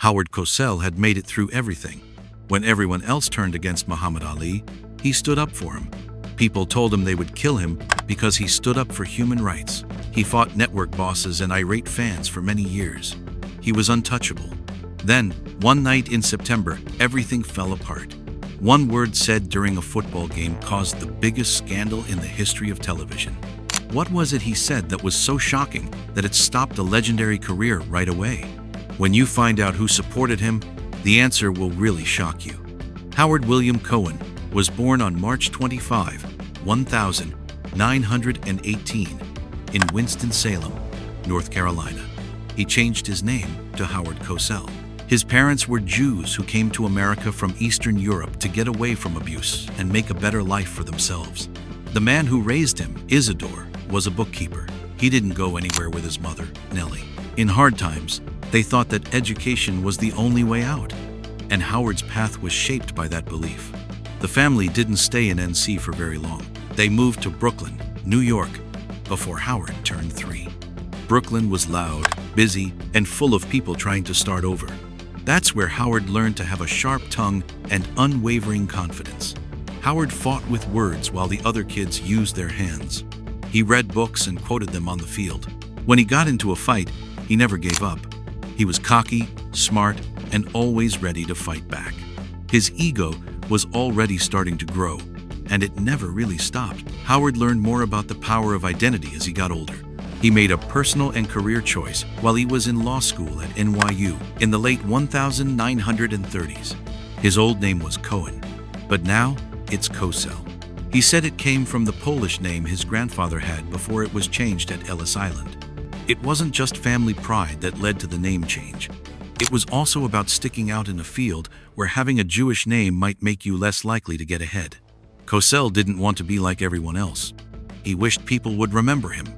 Howard Cosell had made it through everything. When everyone else turned against Muhammad Ali, he stood up for him. People told him they would kill him because he stood up for human rights. He fought network bosses and irate fans for many years. He was untouchable. Then, one night in September, everything fell apart. One word said during a football game caused the biggest scandal in the history of television. What was it he said that was so shocking that it stopped a legendary career right away? When you find out who supported him, the answer will really shock you. Howard William Cohen was born on March 25, 1918, in Winston-Salem, North Carolina. He changed his name to Howard Cosell. His parents were Jews who came to America from Eastern Europe to get away from abuse and make a better life for themselves. The man who raised him, Isidore, was a bookkeeper. He didn't go anywhere with his mother, Nellie. In hard times, they thought that education was the only way out, and Howard's path was shaped by that belief. The family didn't stay in NC for very long. They moved to Brooklyn, New York, before Howard turned 3. Brooklyn was loud, busy, and full of people trying to start over. That's where Howard learned to have a sharp tongue and unwavering confidence. Howard fought with words while the other kids used their hands. He read books and quoted them on the field. When he got into a fight, he never gave up. He was cocky, smart, and always ready to fight back. His ego was already starting to grow, and it never really stopped. Howard learned more about the power of identity as he got older. He made a personal and career choice while he was in law school at NYU in the late 1930s. His old name was Cohen, but now it's Cosell. He said it came from the Polish name his grandfather had before it was changed at Ellis Island. It wasn't just family pride that led to the name change. It was also about sticking out in a field where having a Jewish name might make you less likely to get ahead. Cosell didn't want to be like everyone else. He wished people would remember him.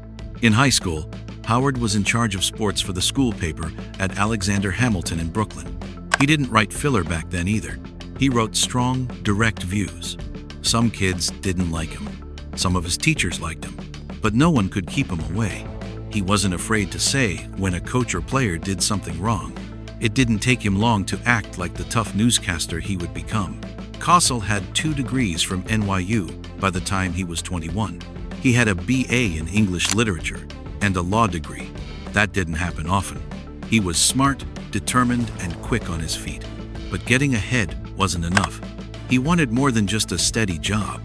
In high school, Howard was in charge of sports for the school paper at Alexander Hamilton in Brooklyn. He didn't write filler back then either. He wrote strong, direct views. Some kids didn't like him. Some of his teachers liked him, but no one could keep him away. He wasn't afraid to say when a coach or player did something wrong. It didn't take him long to act like the tough newscaster he would become. Cosell had 2 degrees from NYU by the time he was 21. He had a BA in English literature and a law degree. That didn't happen often. He was smart, determined, and quick on his feet. But getting ahead wasn't enough. He wanted more than just a steady job.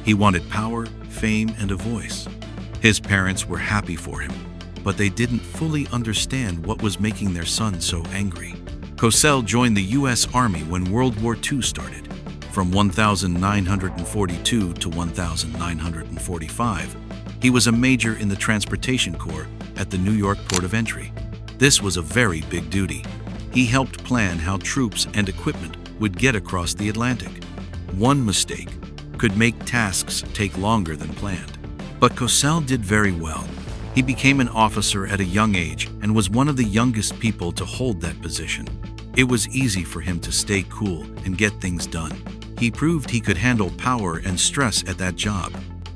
He wanted power, fame, and a voice. His parents were happy for him, but they didn't fully understand what was making their son so angry. Cosell joined the U.S. Army when World War II started. From 1942 to 1945, he was a major in the Transportation Corps at the New York Port of Entry. This was a very big duty. He helped plan how troops and equipment would get across the Atlantic. One mistake could make tasks take longer than planned. But Cosell did very well. He became an officer at a young age and was one of the youngest people to hold that position. It was easy for him to stay cool and get things done. He proved he could handle power and stress at that job.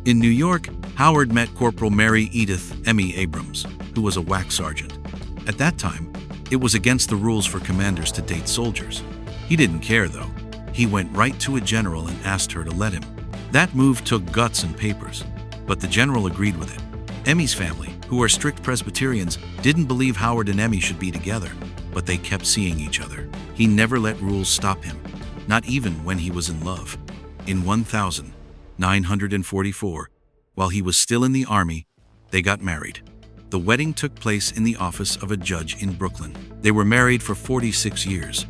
In New York, Howard met Corporal Mary Edith Emmy Abrams, who was a WAC sergeant. At that time, it was against the rules for commanders to date soldiers. He didn't care, though. He went right to a general and asked her to let him. That move took guts and papers, but the general agreed with it. Emmy's family, who are strict Presbyterians, didn't believe Howard and Emmy should be together, but they kept seeing each other. He never let rules stop him, not even when he was in love. In 1944, while he was still in the Army, they got married. The wedding took place in the office of a judge in Brooklyn. They were married for 46 years,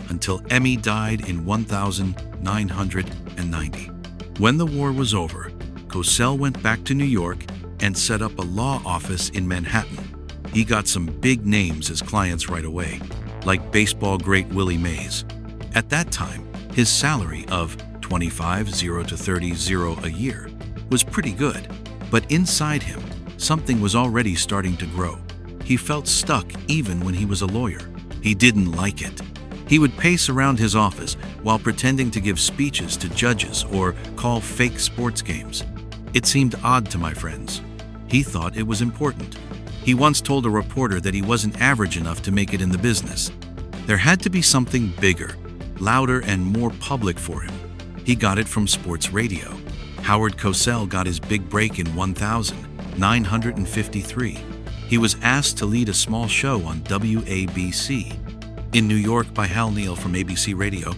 until Emmy died in 1990. When the war was over, Cosell went back to New York and set up a law office in Manhattan. He got some big names as clients right away, like baseball great Willie Mays. At that time, his salary of $25,000 to $30,000 a year was pretty good, but inside him, something was already starting to grow. He felt stuck even when he was a lawyer. He didn't like it. He would pace around his office while pretending to give speeches to judges or call fake sports games. It seemed odd to my friends. He thought it was important. He once told a reporter that he wasn't average enough to make it in the business. There had to be something bigger, louder, and more public for him. He got it from sports radio. Howard Cosell got his big break in 1953. He was asked to lead a small show on WABC in New York by Hal Neal from ABC Radio.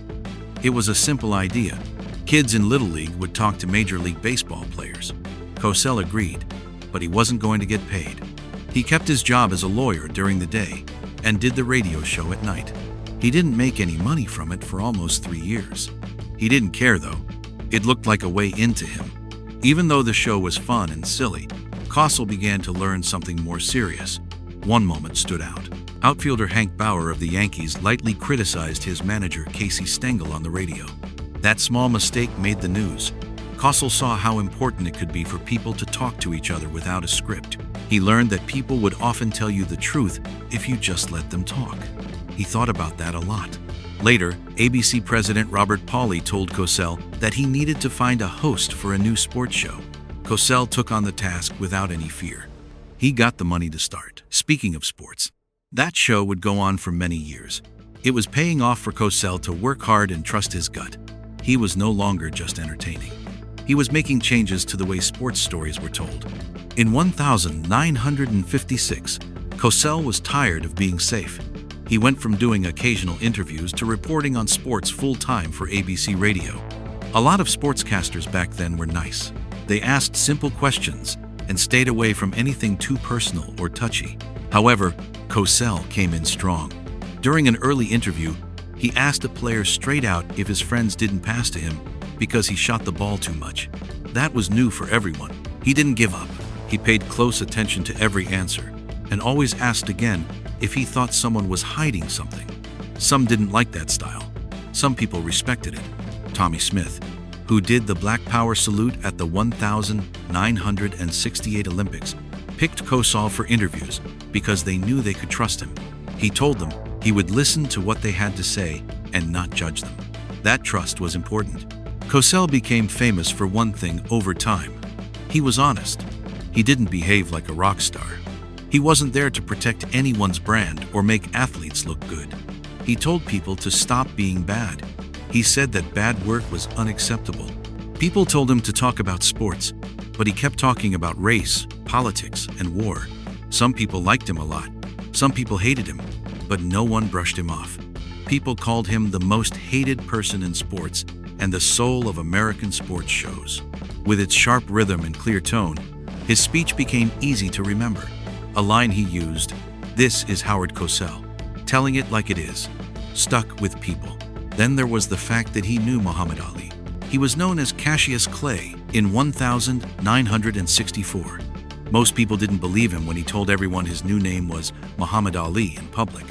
It was a simple idea. Kids in Little League would talk to Major League Baseball players. Cosell agreed, but he wasn't going to get paid. He kept his job as a lawyer during the day and did the radio show at night. He didn't make any money from it for almost 3 years. He didn't care, though. It looked like a way into him. Even though the show was fun and silly, Cosell began to learn something more serious. One moment stood out. Outfielder Hank Bauer of the Yankees lightly criticized his manager Casey Stengel on the radio. That small mistake made the news. Cosell saw how important it could be for people to talk to each other without a script. He learned that people would often tell you the truth if you just let them talk. He thought about that a lot. Later, ABC President Robert Pauley told Cosell that he needed to find a host for a new sports show. Cosell took on the task without any fear. He got the money to start. Speaking of sports, that show would go on for many years. It was paying off for Cosell to work hard and trust his gut. He was no longer just entertaining. He was making changes to the way sports stories were told. In 1956, Cosell was tired of being safe. He went from doing occasional interviews to reporting on sports full-time for ABC Radio. A lot of sportscasters back then were nice. They asked simple questions and stayed away from anything too personal or touchy. However, Cosell came in strong. During an early interview, he asked a player straight out if his friends didn't pass to him because he shot the ball too much. That was new for everyone. He didn't give up. He paid close attention to every answer and always asked again if he thought someone was hiding something. Some didn't like that style. Some people respected it. Tommy Smith, who did the Black Power salute at the 1968 Olympics, picked Cosell for interviews because they knew they could trust him. He told them he would listen to what they had to say and not judge them. That trust was important. Cosell became famous for one thing over time. He was honest. He didn't behave like a rock star. He wasn't there to protect anyone's brand or make athletes look good. He told people to stop being bad. He said that bad work was unacceptable. People told him to talk about sports, but he kept talking about race, politics, and war. Some people liked him a lot. Some people hated him, but no one brushed him off. People called him the most hated person in sports and the soul of American sports shows. With its sharp rhythm and clear tone, his speech became easy to remember. A line he used, "This is Howard Cosell," telling it like it is, stuck with people. Then there was the fact that he knew Muhammad Ali. He was known as Cassius Clay in 1964. Most people didn't believe him when he told everyone his new name was Muhammad Ali in public.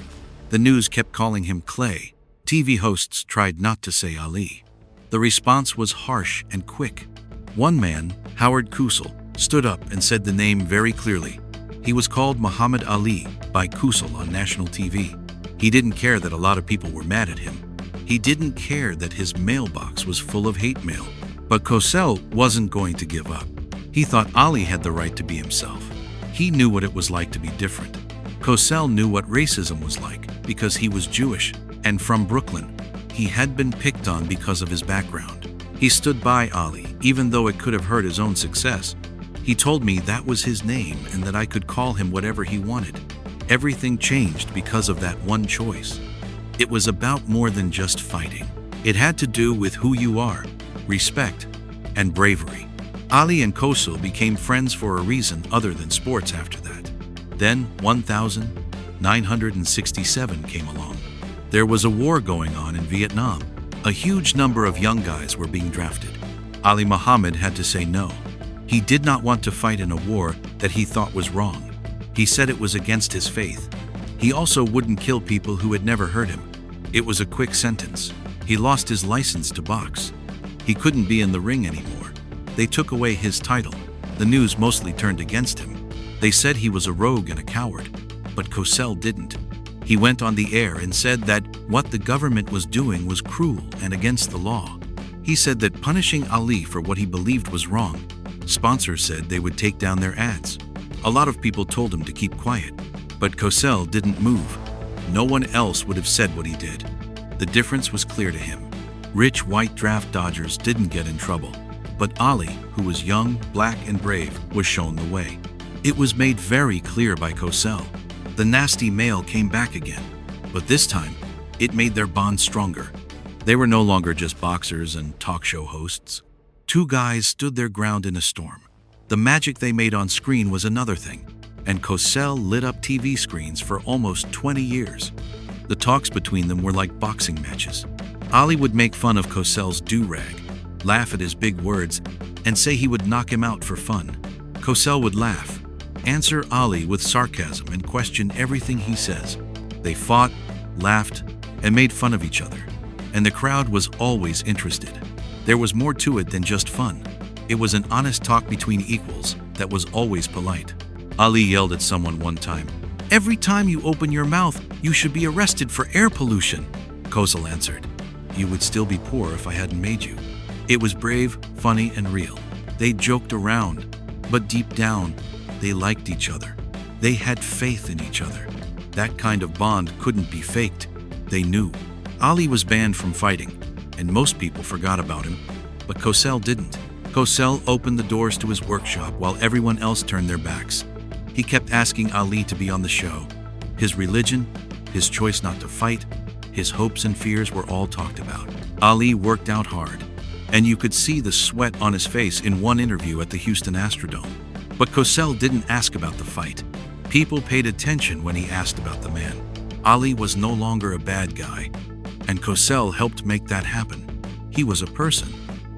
The news kept calling him Clay. TV hosts tried not to say Ali. The response was harsh and quick. One man, Howard Cosell, stood up and said the name very clearly. He was called Muhammad Ali by Cosell on national TV. He didn't care that a lot of people were mad at him. He didn't care that his mailbox was full of hate mail. But Cosell wasn't going to give up. He thought Ali had the right to be himself. He knew what it was like to be different. Cosell knew what racism was like because he was Jewish and from Brooklyn. He had been picked on because of his background. He stood by Ali, even though it could have hurt his own success. He told me that was his name and that I could call him whatever he wanted. Everything changed because of that one choice. It was about more than just fighting. It had to do with who you are, respect, and bravery. Ali and Cosell became friends for a reason other than sports after that. Then 1967 came along. There was a war going on in Vietnam. A huge number of young guys were being drafted. Ali Muhammad had to say no. He did not want to fight in a war that he thought was wrong. He said it was against his faith. He also wouldn't kill people who had never hurt him. It was a quick sentence. He lost his license to box. He couldn't be in the ring anymore. They took away his title. The news mostly turned against him. They said he was a rogue and a coward, but Cosell didn't. He went on the air and said that what the government was doing was cruel and against the law. He said that punishing Ali for what he believed was wrong. Sponsors said they would take down their ads. A lot of people told him to keep quiet, but Cosell didn't move. No one else would have said what he did. The difference was clear to him. Rich white draft dodgers didn't get in trouble, but Ali, who was young, black, and brave, was shown the way. It was made very clear by Cosell. The nasty male came back again, but this time, it made their bond stronger. They were no longer just boxers and talk show hosts. Two guys stood their ground in a storm. The magic they made on screen was another thing, and Cosell lit up TV screens for almost 20 years. The talks between them were like boxing matches. Ali would make fun of Cosell's do-rag, laugh at his big words, and say he would knock him out for fun. Cosell would laugh, answer Ali with sarcasm, and question everything he says. They fought, laughed, and made fun of each other, and the crowd was always interested. There was more to it than just fun. It was an honest talk between equals that was always polite. Ali yelled at someone one time, "Every time you open your mouth, you should be arrested for air pollution." Cosell answered, "You would still be poor if I hadn't made you." It was brave, funny, and real. They joked around, but deep down, they liked each other. They had faith in each other. That kind of bond couldn't be faked. They knew. Ali was banned from fighting, and most people forgot about him, but Cosell didn't. Cosell opened the doors to his workshop while everyone else turned their backs. He kept asking Ali to be on the show. His religion, his choice not to fight, his hopes and fears were all talked about. Ali worked out hard, and you could see the sweat on his face in one interview at the Houston Astrodome. But Cosell didn't ask about the fight. People paid attention when he asked about the man. Ali was no longer a bad guy, and Cosell helped make that happen. He was a person.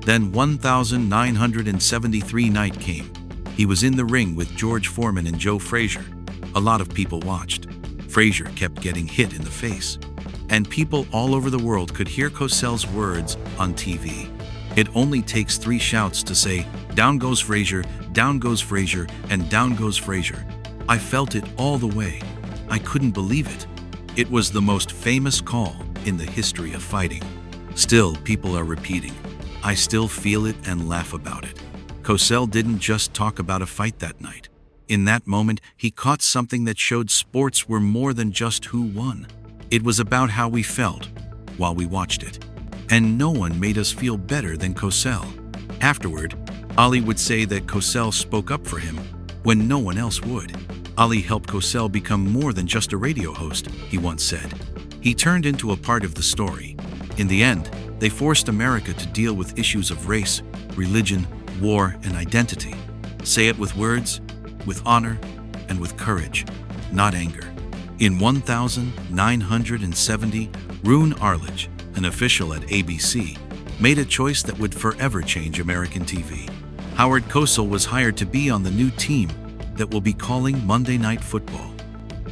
Then 1973 night came. He was in the ring with George Foreman and Joe Frazier. A lot of people watched. Frazier kept getting hit in the face, and people all over the world could hear Cosell's words on TV. It only takes 3 shouts to say, "Down goes Frazier, down goes Frazier, and down goes Frazier." I felt it all the way. I couldn't believe it. It was the most famous call in the history of fighting. Still, people are repeating. I still feel it and laugh about it. Cosell didn't just talk about a fight that night. In that moment, he caught something that showed sports were more than just who won. It was about how we felt while we watched it. And no one made us feel better than Cosell. Afterward, Ali would say that Cosell spoke up for him when no one else would. Ali helped Cosell become more than just a radio host, he once said. He turned into a part of the story. In the end, they forced America to deal with issues of race, religion, war, and identity. Say it with words, with honor, and with courage, not anger. In 1970, Roone Arledge, an official at ABC, made a choice that would forever change American TV. Howard Cosell was hired to be on the new team that will be calling Monday Night Football.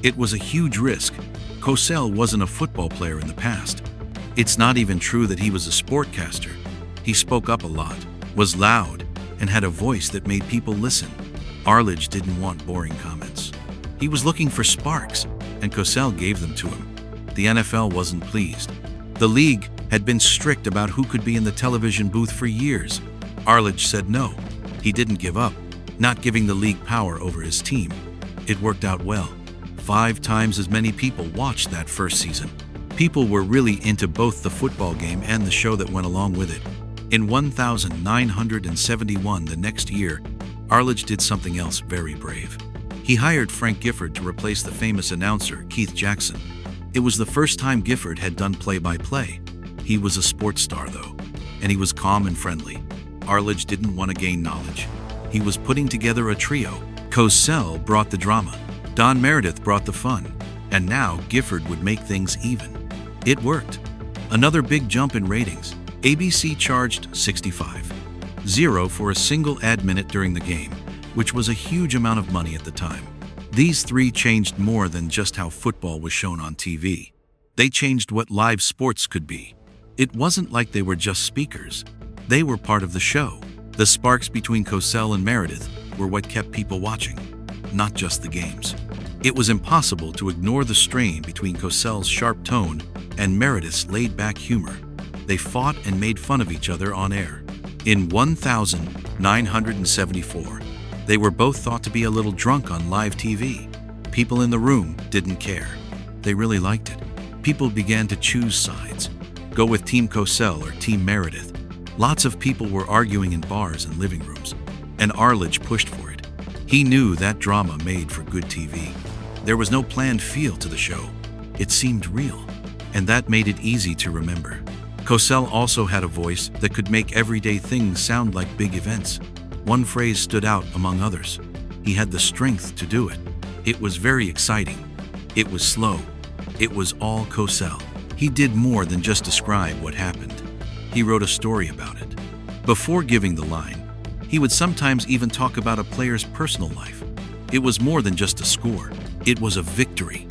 It was a huge risk. Cosell wasn't a football player in the past. It's not even true that he was a sportcaster. He spoke up a lot, was loud, and had a voice that made people listen. Arledge didn't want boring comments. He was looking for sparks, and Cosell gave them to him. The NFL wasn't pleased. The league had been strict about who could be in the television booth for years. Arledge said no. He didn't give up, not giving the league power over his team. It worked out well. 5 times as many people watched that first season. People were really into both the football game and the show that went along with it. In 1971, the next year, Arledge did something else very brave. He hired Frank Gifford to replace the famous announcer, Keith Jackson. It was the first time Gifford had done play-by-play. He was a sports star, though, and he was calm and friendly. Arledge didn't want to gain knowledge. He was putting together a trio. Cosell brought the drama. Don Meredith brought the fun. And now Gifford would make things even. It worked. Another big jump in ratings. ABC charged $65.00 for a single ad minute during the game, which was a huge amount of money at the time. These 3 changed more than just how football was shown on TV. They changed what live sports could be. It wasn't like they were just speakers. They were part of the show. The sparks between Cosell and Meredith were what kept people watching, not just the games. It was impossible to ignore the strain between Cosell's sharp tone and Meredith's laid-back humor. They fought and made fun of each other on air. In 1974, they were both thought to be a little drunk on live TV. People in the room didn't care. They really liked it. People began to choose sides. Go with Team Cosell or Team Meredith. Lots of people were arguing in bars and living rooms, and Arledge pushed for it. He knew that drama made for good TV. There was no planned feel to the show. It seemed real, and that made it easy to remember. Cosell also had a voice that could make everyday things sound like big events. One phrase stood out among others. He had the strength to do it. It was very exciting. It was slow. It was all Cosell. He did more than just describe what happened. He wrote a story about it. Before giving the line, he would sometimes even talk about a player's personal life. It was more than just a score. It was a victory.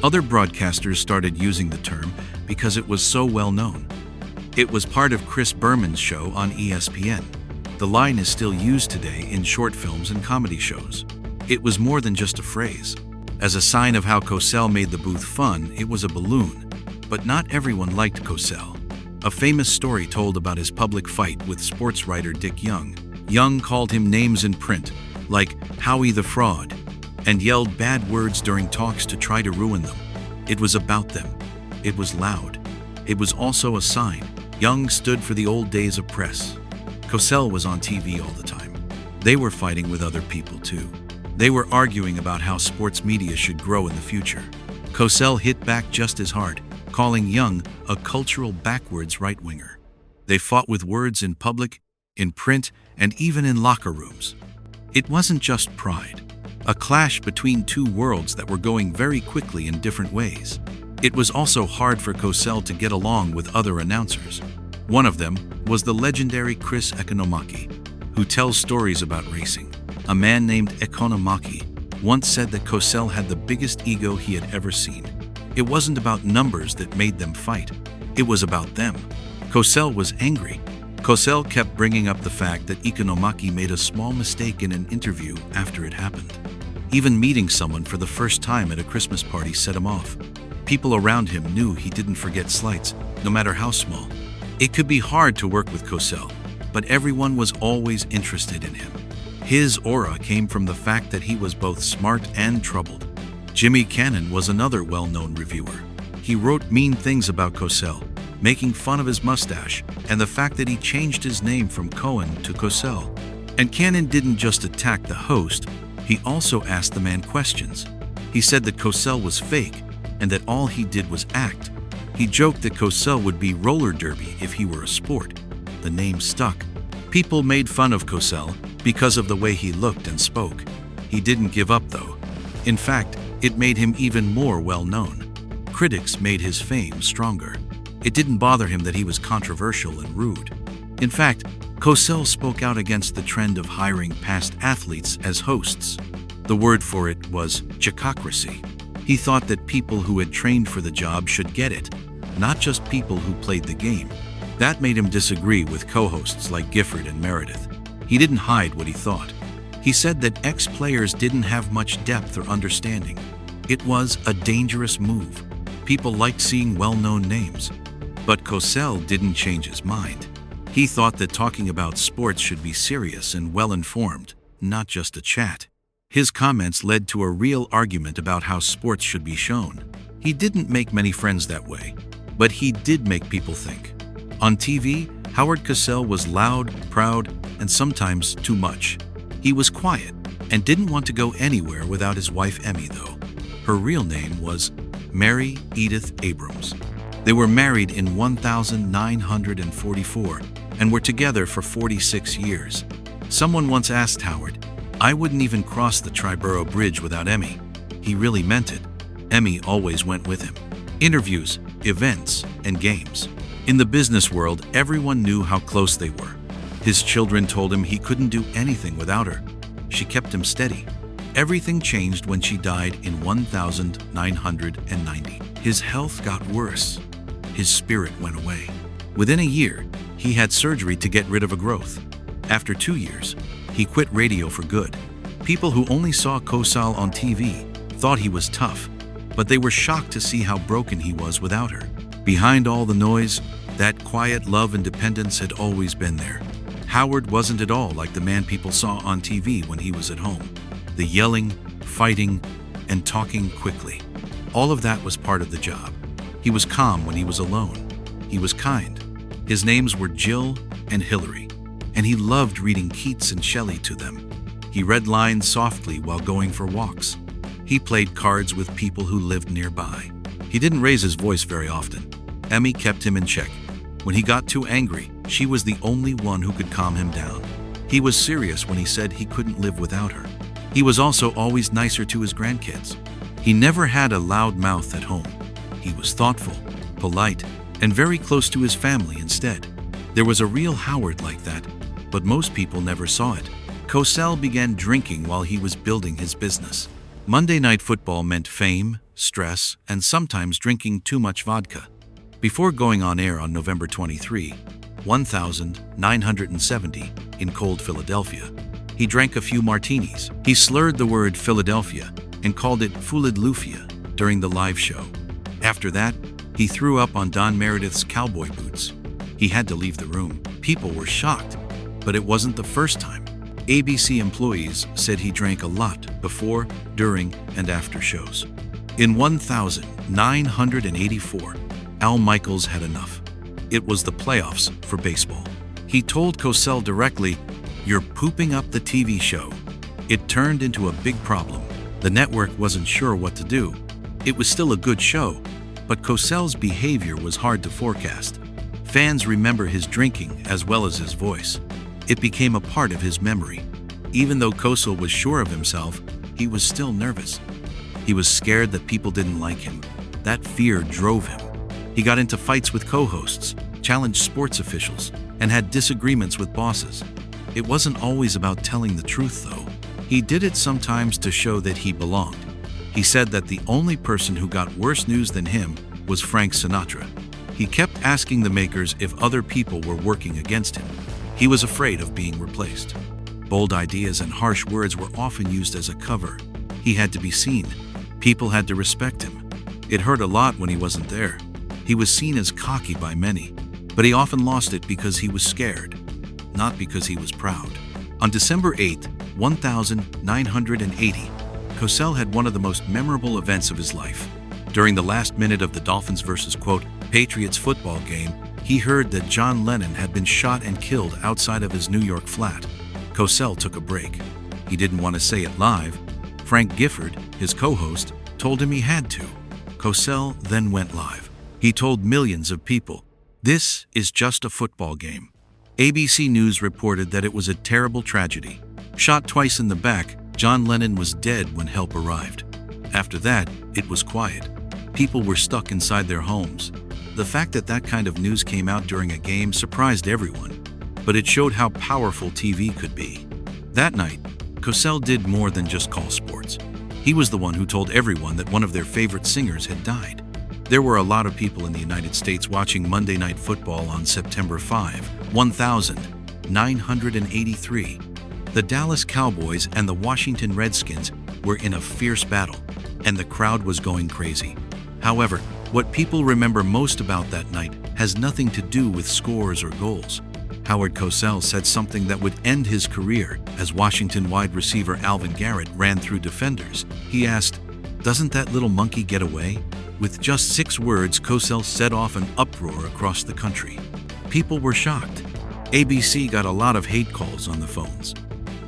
Other broadcasters started using the term because it was so well known. It was part of Chris Berman's show on ESPN. The line is still used today in short films and comedy shows. It was more than just a phrase. As a sign of how Cosell made the booth fun, it was a balloon. But not everyone liked Cosell. A famous story told about his public fight with sports writer Dick Young. Young called him names in print, like Howie the Fraud, and yelled bad words during talks to try to ruin them. It was about them. It was loud. It was also a sign. Young stood for the old days of press. Cosell was on TV all the time. They were fighting with other people too. They were arguing about how sports media should grow in the future. Cosell hit back just as hard, calling Young a cultural backwards right-winger. They fought with words in public, in print, and even in locker rooms. It wasn't just pride, a clash between two worlds that were going very quickly in different ways. It was also hard for Cosell to get along with other announcers. One of them was the legendary Chris Economaki, who tells stories about racing. A man named Economaki once said that Cosell had the biggest ego he had ever seen. It wasn't about numbers that made them fight. It was about them. Cosell was angry. Cosell kept bringing up the fact that Economaki made a small mistake in an interview after it happened. Even meeting someone for the first time at a Christmas party set him off. People around him knew he didn't forget slights, no matter how small. It could be hard to work with Cosell, but everyone was always interested in him. His aura came from the fact that he was both smart and troubled. Jimmy Cannon was another well-known reviewer. He wrote mean things about Cosell, making fun of his mustache and the fact that he changed his name from Cohen to Cosell. And Cannon didn't just attack the host, he also asked the man questions. He said that Cosell was fake and that all he did was act. He joked that Cosell would be roller derby if he were a sport. The name stuck. People made fun of Cosell because of the way he looked and spoke. He didn't give up though. In fact, it made him even more well-known. Critics made his fame stronger. It didn't bother him that he was controversial and rude. In fact, Cosell spoke out against the trend of hiring past athletes as hosts. The word for it was chicocracy. He thought that people who had trained for the job should get it, not just people who played the game. That made him disagree with co-hosts like Gifford and Meredith. He didn't hide what he thought. He said that ex-players didn't have much depth or understanding. It was a dangerous move. People liked seeing well-known names. But Cosell didn't change his mind. He thought that talking about sports should be serious and well-informed, not just a chat. His comments led to a real argument about how sports should be shown. He didn't make many friends that way, but he did make people think. On TV, Howard Cosell was loud, proud, and sometimes too much. He was quiet and didn't want to go anywhere without his wife Emmy, though. Her real name was Mary Edith Abrams. They were married in 1944 and were together for 46 years. Someone once asked Howard, "I wouldn't even cross the Triborough Bridge without Emmy." He really meant it. Emmy always went with him. Interviews, events, and games. In the business world, everyone knew how close they were. His children told him he couldn't do anything without her. She kept him steady. Everything changed when she died in 1990. His health got worse. His spirit went away. Within a year, he had surgery to get rid of a growth. After 2 years, he quit radio for good. People who only saw Cosell on TV thought he was tough, but they were shocked to see how broken he was without her. Behind all the noise, that quiet love and dependence had always been there. Howard wasn't at all like the man people saw on TV when he was at home. The yelling, fighting, and talking quickly. All of that was part of the job. He was calm when he was alone. He was kind. His names were Jill and Hillary, and he loved reading Keats and Shelley to them. He read lines softly while going for walks. He played cards with people who lived nearby. He didn't raise his voice very often. Emmy kept him in check. When he got too angry, she was the only one who could calm him down. He was serious when he said he couldn't live without her. He was also always nicer to his grandkids. He never had a loud mouth at home. He was thoughtful, polite, and very close to his family instead. There was a real Howard like that, but most people never saw it. Cosell began drinking while he was building his business. Monday Night Football meant fame, stress, and sometimes drinking too much vodka. Before going on air on November 23, 1970, in cold Philadelphia, he drank a few martinis. He slurred the word Philadelphia and called it Philadelphia during the live show. After that, he threw up on Don Meredith's cowboy boots. He had to leave the room. People were shocked, but it wasn't the first time. ABC employees said he drank a lot before, during, and after shows. In 1984, Al Michaels had enough. It was the playoffs for baseball. He told Cosell directly, "You're pooping up the TV show." It turned into a big problem. The network wasn't sure what to do. It was still a good show, but Cosell's behavior was hard to forecast. Fans remember his drinking as well as his voice. It became a part of his memory. Even though Cosell was sure of himself, he was still nervous. He was scared that people didn't like him. That fear drove him. He got into fights with co-hosts, challenged sports officials, and had disagreements with bosses. It wasn't always about telling the truth, though. He did it sometimes to show that he belonged. He said that the only person who got worse news than him was Frank Sinatra. He kept asking the makers if other people were working against him. He was afraid of being replaced. Bold ideas and harsh words were often used as a cover. He had to be seen. People had to respect him. It hurt a lot when he wasn't there. He was seen as cocky by many, but he often lost it because he was scared, not because he was proud. On December 8, 1980, Cosell had one of the most memorable events of his life. During the last minute of the Dolphins versus, Patriots football game, he heard that John Lennon had been shot and killed outside of his New York flat. Cosell took a break. He didn't want to say it live. Frank Gifford, his co-host, told him he had to. Cosell then went live. He told millions of people, "This is just a football game." ABC News reported that it was a terrible tragedy. Shot twice in the back, John Lennon was dead when help arrived. After that, it was quiet. People were stuck inside their homes. The fact that that kind of news came out during a game surprised everyone, but it showed how powerful TV could be. That night, Cosell did more than just call sports. He was the one who told everyone that one of their favorite singers had died. There were a lot of people in the United States watching Monday Night Football on September 5, 1983. The Dallas Cowboys and the Washington Redskins were in a fierce battle, and the crowd was going crazy. However, what people remember most about that night has nothing to do with scores or goals. Howard Cosell said something that would end his career as Washington wide receiver Alvin Garrett ran through defenders. He asked, "Doesn't that little monkey get away?" With just 6 words, Cosell set off an uproar across the country. People were shocked. ABC got a lot of hate calls on the phones.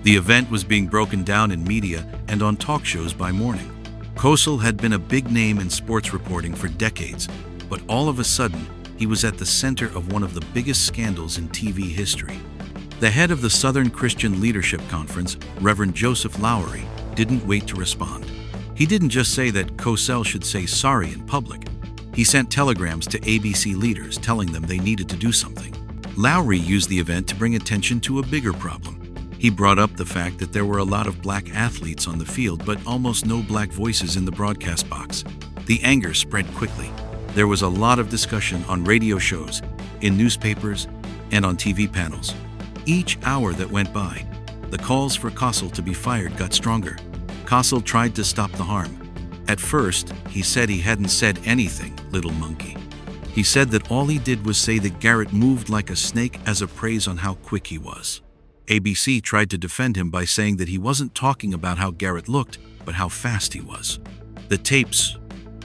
The event was being broken down in media and on talk shows by morning. Cosell had been a big name in sports reporting for decades, but all of a sudden, he was at the center of one of the biggest scandals in TV history. The head of the Southern Christian Leadership Conference, Reverend Joseph Lowery, didn't wait to respond. He didn't just say that Cosell should say sorry in public. He sent telegrams to ABC leaders telling them they needed to do something. Lowery used the event to bring attention to a bigger problem. He brought up the fact that there were a lot of black athletes on the field, but almost no black voices in the broadcast box. The anger spread quickly. There was a lot of discussion on radio shows, in newspapers, and on TV panels. Each hour that went by, the calls for Cosell to be fired got stronger. Cosell tried to stop the harm. At first, he said he hadn't said anything, little monkey. He said that all he did was say that Garrett moved like a snake as a praise on how quick he was. ABC tried to defend him by saying that he wasn't talking about how Garrett looked, but how fast he was. The tapes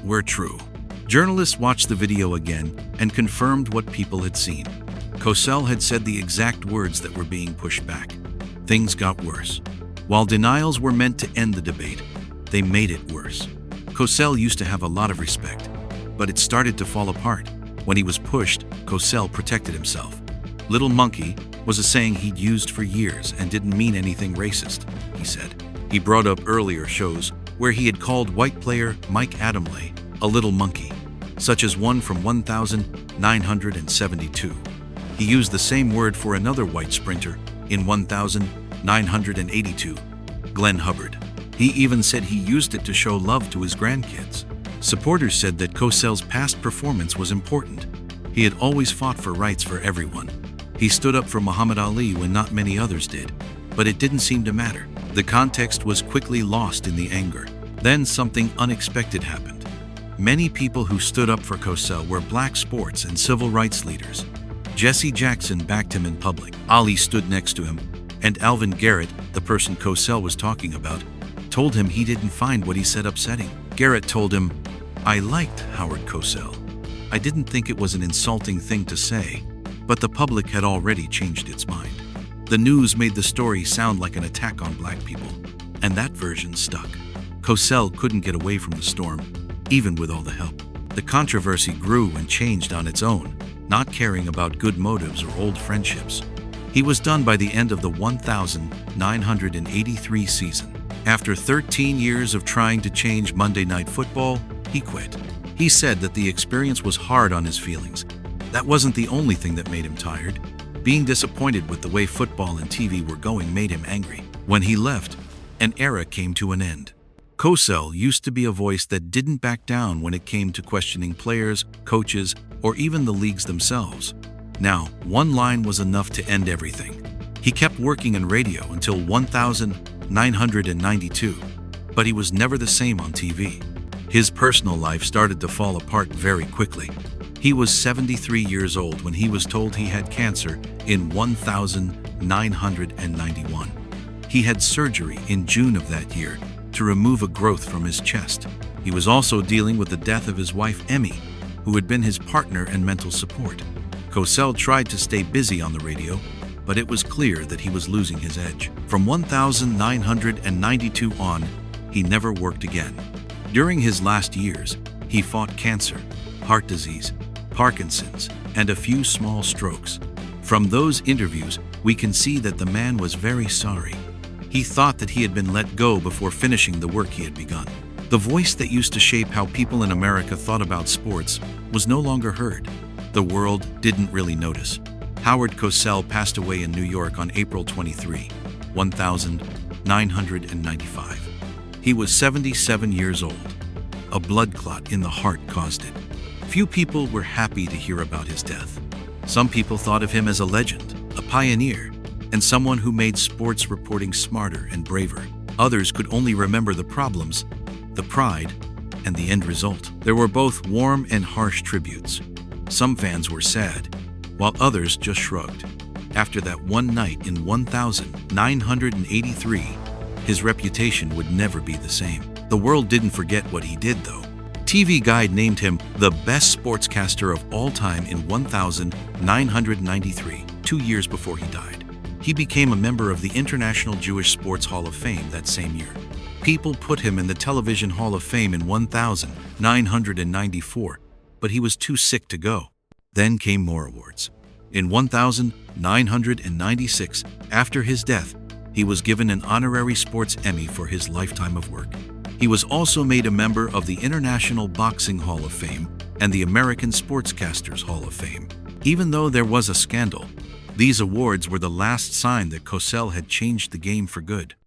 were true. Journalists watched the video again and confirmed what people had seen. Cosell had said the exact words that were being pushed back. Things got worse. While denials were meant to end the debate, they made it worse. Cosell used to have a lot of respect, but it started to fall apart. When he was pushed, Cosell protected himself. "Little monkey" was a saying he'd used for years and didn't mean anything racist, he said. He brought up earlier shows where he had called white player Mike Adamle a little monkey, such as one from 1972. He used the same word for another white sprinter in 1982, Glenn Hubbard. He even said he used it to show love to his grandkids. Supporters said that Cosell's past performance was important. He had always fought for rights for everyone. He stood up for Muhammad Ali when not many others did, but it didn't seem to matter. The context was quickly lost in the anger. Then something unexpected happened. Many people who stood up for Cosell were black sports and civil rights leaders. Jesse Jackson backed him in public. Ali stood next to him, and Alvin Garrett, the person Cosell was talking about, told him he didn't find what he said upsetting. Garrett told him, "I liked Howard Cosell. I didn't think it was an insulting thing to say," but the public had already changed its mind. The news made the story sound like an attack on black people, and that version stuck. Cosell couldn't get away from the storm, even with all the help. The controversy grew and changed on its own, not caring about good motives or old friendships. He was done by the end of the 1983 season. After 13 years of trying to change Monday Night Football, he quit. He said that the experience was hard on his feelings. That wasn't the only thing that made him tired. Being disappointed with the way football and TV were going made him angry. When he left, an era came to an end. Cosell used to be a voice that didn't back down when it came to questioning players, coaches, or even the leagues themselves. Now, one line was enough to end everything. He kept working in radio until 1992, but he was never the same on TV. His personal life started to fall apart very quickly. He was 73 years old when he was told he had cancer in 1991. He had surgery in June of that year to remove a growth from his chest. He was also dealing with the death of his wife, Emmy, who had been his partner and mental support. Cosell tried to stay busy on the radio, but it was clear that he was losing his edge. From 1992 on, he never worked again. During his last years, he fought cancer, heart disease, Parkinson's, and a few small strokes. From those interviews, we can see that the man was very sorry. He thought that he had been let go before finishing the work he had begun. The voice that used to shape how people in America thought about sports was no longer heard. The world didn't really notice. Howard Cosell passed away in New York on April 23, 1995. He was 77 years old. A blood clot in the heart caused it. Few people were happy to hear about his death. Some people thought of him as a legend, a pioneer, and someone who made sports reporting smarter and braver. Others could only remember the problems, the pride, and the end result. There were both warm and harsh tributes. Some fans were sad, while others just shrugged. After that one night in 1983, his reputation would never be the same. The world didn't forget what he did, though. TV Guide named him the best sportscaster of all time in 1993, 2 years before he died. He became a member of the International Jewish Sports Hall of Fame that same year. People put him in the Television Hall of Fame in 1994, but he was too sick to go. Then came more awards. In 1996, after his death, he was given an honorary Sports Emmy for his lifetime of work. He was also made a member of the International Boxing Hall of Fame and the American Sportscasters Hall of Fame. Even though there was a scandal, these awards were the last sign that Cosell had changed the game for good.